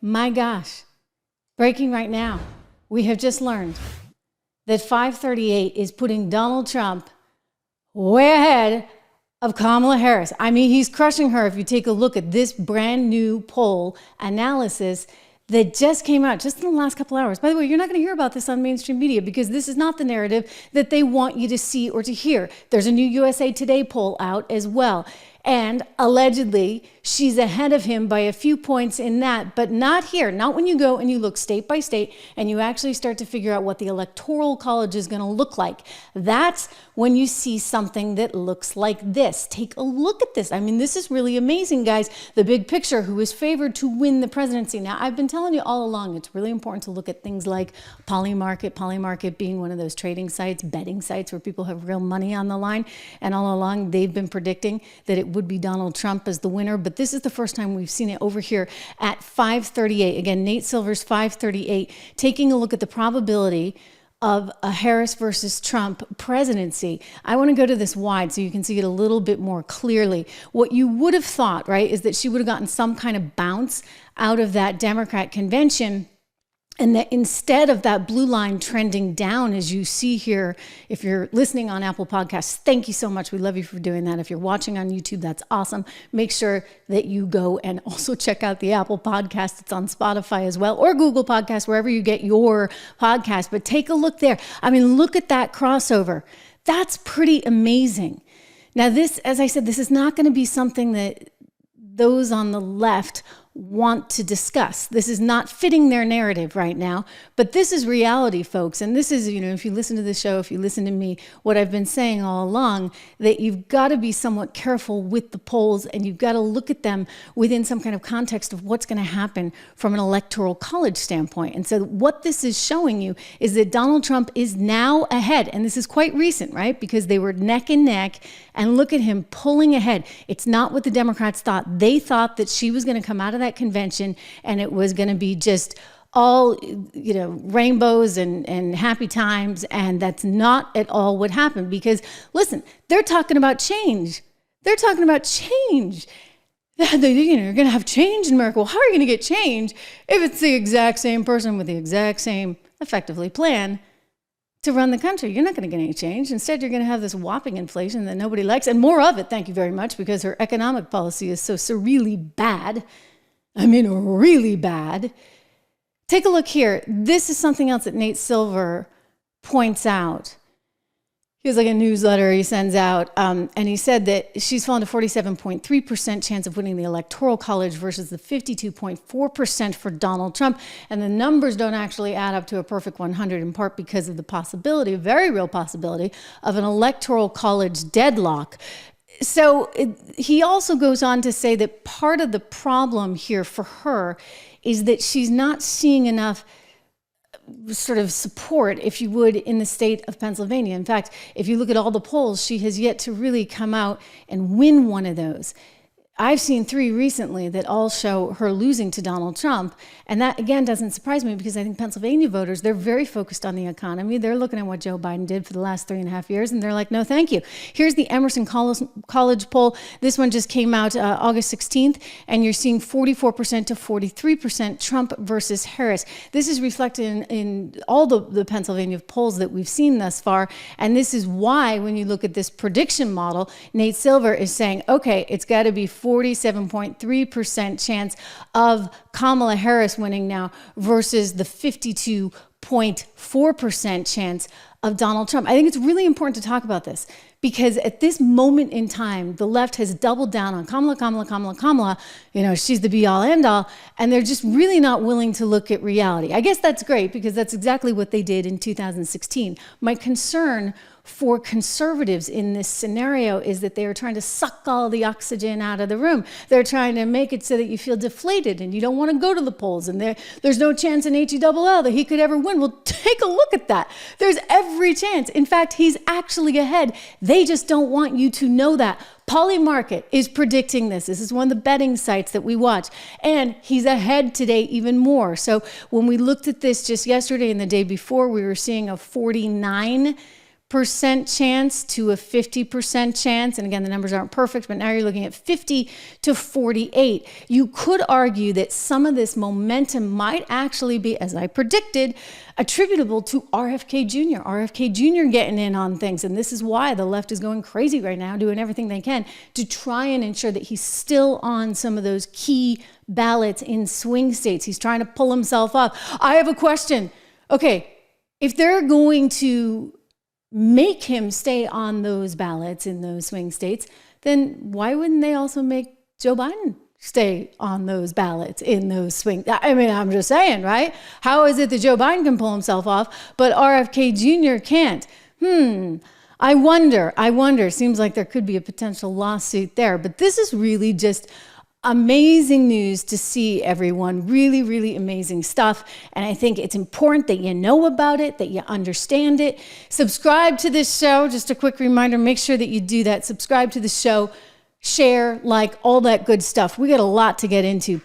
My gosh, breaking right now. We have just learned that 538 is putting Donald Trump way ahead of Kamala Harris. I mean, he's crushing her. If you take a look at this brand new poll analysis that just came out just in the last couple hours. By the way, you're not going to hear about this on mainstream media because this is not the narrative that they want you to see or to hear. There's a new USA Today poll out as well. And allegedly, she's ahead of him by a few points in that, but not here. Not when you go and you look state by state and you actually start to figure out what the Electoral College is going to look like. That's when you see something that looks like this. Take a look at this. I mean, this is really amazing, guys. The big picture, who is favored to win the presidency. Now, I've been telling you all along, it's really important to look at things like Polymarket being one of those trading sites, betting sites where people have real money on the line. And all along, they've been predicting that it would be Donald Trump as the winner, but this is the first time we've seen it over here at 538. Again, Nate Silver's 538, taking a look at the probability of a Harris versus Trump presidency. I want to go to this wide so you can see it a little bit more clearly. What you would have thought, right, is that she would have gotten some kind of bounce out of that Democrat convention, and that instead of that blue line trending down, as you see here, if you're listening on Apple Podcasts, thank you so much. We love you for doing that. If you're watching on YouTube, that's awesome. Make sure that you go and also check out the Apple Podcast. It's on Spotify as well, or Google Podcasts, wherever you get your podcast. But take a look there. I mean, look at that crossover. That's pretty amazing. Now, this, as I said, this is not going to be something that those on the left want to discuss. This is not fitting their narrative right now, but this is reality, folks. And this is, you know, if you listen to the show, if you listen to me, what I've been saying all along, that you've got to be somewhat careful with the polls and you've got to look at them within some kind of context of what's going to happen from an electoral college standpoint. And so what this is showing you is that Donald Trump is now ahead. And this is quite recent, right? Because they were neck and neck, and look at him pulling ahead. It's not what the Democrats thought. They thought that she was going to come out of that convention and it was going to be just all, you know, rainbows and happy times. And that's not at all what happened, because listen, they're talking about change. They're talking about change. You know, you're going to have change in America. Well, how are you going to get change if it's the exact same person with the exact same, effectively, plan to run the country? You're not going to get any change. Instead, you're going to have this whopping inflation that nobody likes, and more of it, thank you very much, because her economic policy is so surreally bad. I mean, really bad. Take a look here. This is something else that Nate Silver points out. He has like a newsletter he sends out, and he said that she's fallen to 47.3% chance of winning the Electoral College versus the 52.4% for Donald Trump. And the numbers don't actually add up to a perfect 100, in part because of the possibility, a very real possibility, of an Electoral College deadlock. So he also goes on to say that part of the problem here for her is that she's not seeing enough sort of support, if you would, in the state of Pennsylvania. In fact, if you look at all the polls, she has yet to really come out and win one of those. I've seen 3 recently that all show her losing to Donald Trump. And that, again, doesn't surprise me, because I think Pennsylvania voters, they're very focused on the economy. They're looking at what Joe Biden did for the last 3.5 years, and they're like, no, thank you. Here's the Emerson College poll. This one just came out August 16th, and you're seeing 44% to 43% Trump versus Harris. This is reflected in all the Pennsylvania polls that we've seen thus far. And this is why, when you look at this prediction model, Nate Silver is saying, okay, it's got to be 47.3% chance of Kamala Harris winning now versus the 52.4% chance of Donald Trump. I think it's really important to talk about this, because at this moment in time, the left has doubled down on Kamala. You know, she's the be-all, end-all, and they're just really not willing to look at reality. I guess that's great, because that's exactly what they did in 2016. My concern for conservatives in this scenario is that they are trying to suck all the oxygen out of the room. They're trying to make it so that you feel deflated and you don't want to go to the polls, and there's no chance in HELL that he could ever win. Well, take a look at that. There's every chance. In fact, he's actually ahead. They just don't want you to know that. Polymarket is predicting this. This is one of the betting sites that we watch. And he's ahead today even more. So when we looked at this just yesterday and the day before, we were seeing a 49% chance to a 50% chance. And again, the numbers aren't perfect, but now you're looking at 50 to 48. You could argue that some of this momentum might actually be, as I predicted, attributable to RFK Jr. RFK Jr. getting in on things. And this is why the left is going crazy right now, doing everything they can to try and ensure that he's still on some of those key ballots in swing states. He's trying to pull himself up. I have a question. Okay, if they're going to make him stay on those ballots in those swing states, then why wouldn't they also make Joe Biden stay on those ballots in those swing? I mean, I'm just saying, right? How is it that Joe Biden can pull himself off, but RFK Jr. can't? I wonder. Seems like there could be a potential lawsuit there, but this is really just amazing news to see, everyone. Really, really amazing stuff. And I think it's important that you know about it, that you understand it. Subscribe to this show. Just a quick reminder, make sure that you do that. Subscribe to the show, share, like, all that good stuff. We got a lot to get into.